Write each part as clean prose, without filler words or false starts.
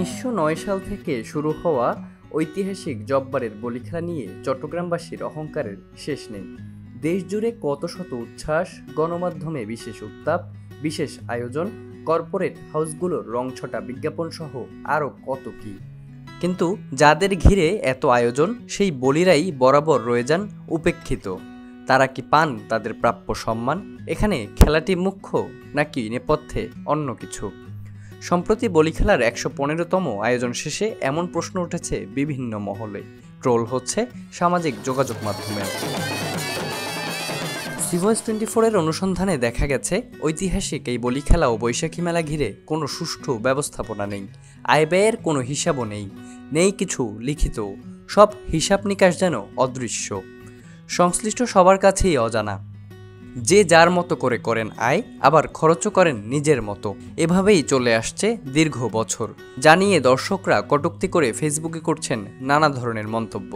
১৯০৯ সাল থেকে শুরু হওয়া ঐতিহাসিক জব্বারের বলি খেলা নিয়ে চট্টগ্রামবাসীর অহংকারের শেষ নেই। দেশজুড়ে কত শত উচ্ছ্বাস, গণমাধ্যমে বিশেষ উত্তাপ, বিশেষ আয়োজন, কর্পোরেট হাউসগুলোর রংছটা বিজ্ঞাপন সহ আরও কত কি। কিন্তু যাদের ঘিরে এত আয়োজন, সেই বলিরাই বরাবর রয়ে যান উপেক্ষিত। তারা কি পান তাদের প্রাপ্য সম্মান? এখানে খেলাটি মুখ্য নাকি নেপথ্যে অন্য কিছু? সম্প্রতি বলি খেলার ১১৫তম আয়োজন শেষে এমন প্রশ্ন উঠেছে বিভিন্ন মহলে, ট্রোল হচ্ছে সামাজিক যোগাযোগ মাধ্যমে। সিভয়েস 24-এর অনুসন্ধানে দেখা গেছে, ঐতিহাসিক এই বলি খেলা ও বৈশাখী মেলা ঘিরে কোনো সুষ্ঠু ব্যবস্থাপনা নেই, আয় ব্যয়ের কোনো হিসাবও নেই কিছু লিখিত, সব হিসাব নিকাশ যেন অদৃশ্য, সংশ্লিষ্ট সবার কাছেই অজানা। যে যার মতো করে করেন আয়, আবার খরচও করেন নিজের মতো। এভাবেই চলে আসছে দীর্ঘ বছর, জানিয়ে দর্শকরা কটূক্তি করে ফেসবুকে করছেন নানা ধরনের মন্তব্য।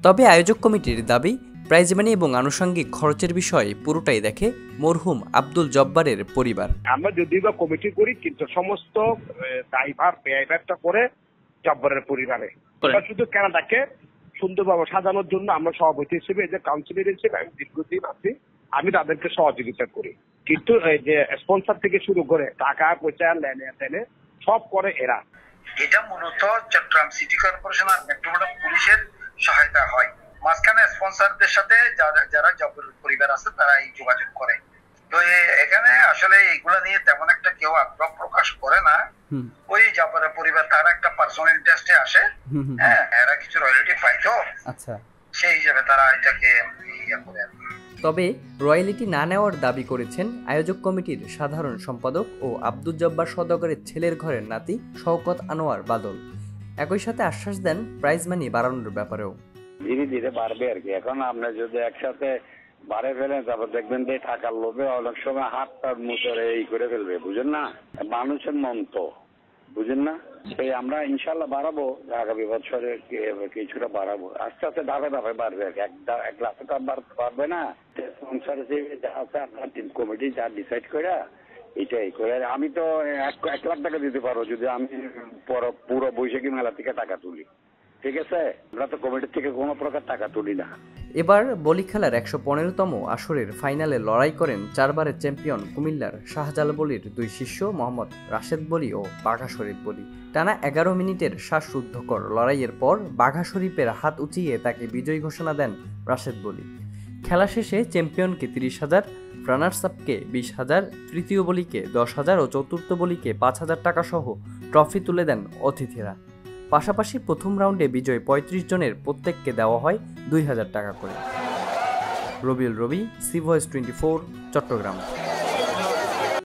তবে আয়োজক কমিটির দাবি, প্রাইজ মানি এবং আনুষঙ্গিক খরচের বিষয়ে পুরোটাই দেখে মরহুম আব্দুল জব্বারের পরিবার। আমরা যদিও বা কমিটি করি, কিন্তু সমস্ত দায়ভার ব্যয়ভারটা করে জব্বারের পরিবারে। শুধু কেনাটাকে সুন্দরভাবে সাজানোর জন্য আমরা সভাপতি হিসেবে, যে কাউন্সিলর হিসেবে আমি দীর্ঘদিন আছি, আমি তাদেরকে সহযোগিতা করি। কিন্তু যে স্পন্সর থেকে শুরু করে টাকা পয়সা লেনে সব করে এরা। এটা মূলত চট্টগ্রাম সিটি কর্পোরেশন আর মেট্রোপলিটন পুলিশের সহায়তা হয়। মাঝখানে স্পন্সরদের সাথে যারা জব্বারের পরিবার আছে তারা এই যোগাযোগ করে। তো এখানে আসলে এগুলা নিয়ে তেমন একটা কেউ আগ্রহ প্রকাশ করে না। ওই জব্বারের পরিবার তারা একটা পার্সোনাল ইন্টারেস্টে আসে, হ্যাঁ, এরা কিছু রয়্যালটি পাইতো, আচ্ছা, সেই হিসেবে তারা এটাকে ইয়ে করে। তবে রয়্যালিটি না নেওয়ার দাবি করেছেন আয়োজক কমিটির সাধারণ সম্পাদক ও আব্দুল জব্বার সওদাগরের ছেলের ঘরের নাতি শওকত আনোয়ার বাদল। একই সাথে আশ্বাস দেন প্রাইজ মানি বাড়ানোর ব্যাপারেও। ধীরে ধীরে বাড়বে আর কি। এখন আমরা যদি একসাথে বাড়ে ফেলেন, তারপর দেখবেন যে টাকার লোভে অনেক সময় হাত তার মুচরে এই করে ফেলবে, বুঝেন না? মানুষের মন তো, বুঝেন না? সেই আমরা ইনশাল্লাহ বাড়াবো, আগামী বছরে কিছুটা বাড়াবো, আস্তে আস্তে ধাপে ধাপে বাড়বে। এক লাখে তো বাড়বে না। স্পন্সর হিসেবে যা আছে আপনার টিম কমিটি যা ডিসাইড করে এটাই করে। আমি তো 1 লাখ টাকা দিতে পারবো যদি আমি পুরো বৈশাখী মেলা থেকে টাকা তুলি, ঠিক আছে? আমরা তো কমিটির থেকে কোনো প্রকার টাকা তুলি না। এবার বলি খেলার ১১৫তম আসরের ফাইনালে লড়াই করেন 4বারের চ্যাম্পিয়ন কুমিল্লার শাহজালাল বলির 2 শিষ্য মোহাম্মদ রাশেদ বলি ও বাঘা শরীফ বলি। টানা 11 মিনিটের শ্বাসরুদ্ধকর লড়াইয়ের পর বাঘা শরীফের হাত উঁচিয়ে তাকে বিজয়ী ঘোষণা দেন রাশেদ বলি। খেলা শেষে চ্যাম্পিয়নকে 30,000, রানার্স আপকে 20,000, তৃতীয় বলিকে 10,000 ও চতুর্থ বলিকে 5,000 টাকা সহ ট্রফি তুলে দেন অতিথিরা। পাশাপাশি প্রথম রাউন্ডে বিজয়ী 35 জনের প্রত্যেককে দেওয়া হয় 2,000 টাকা করে। রবিউল রবি, সিভয়েস 24, চট্টগ্রাম।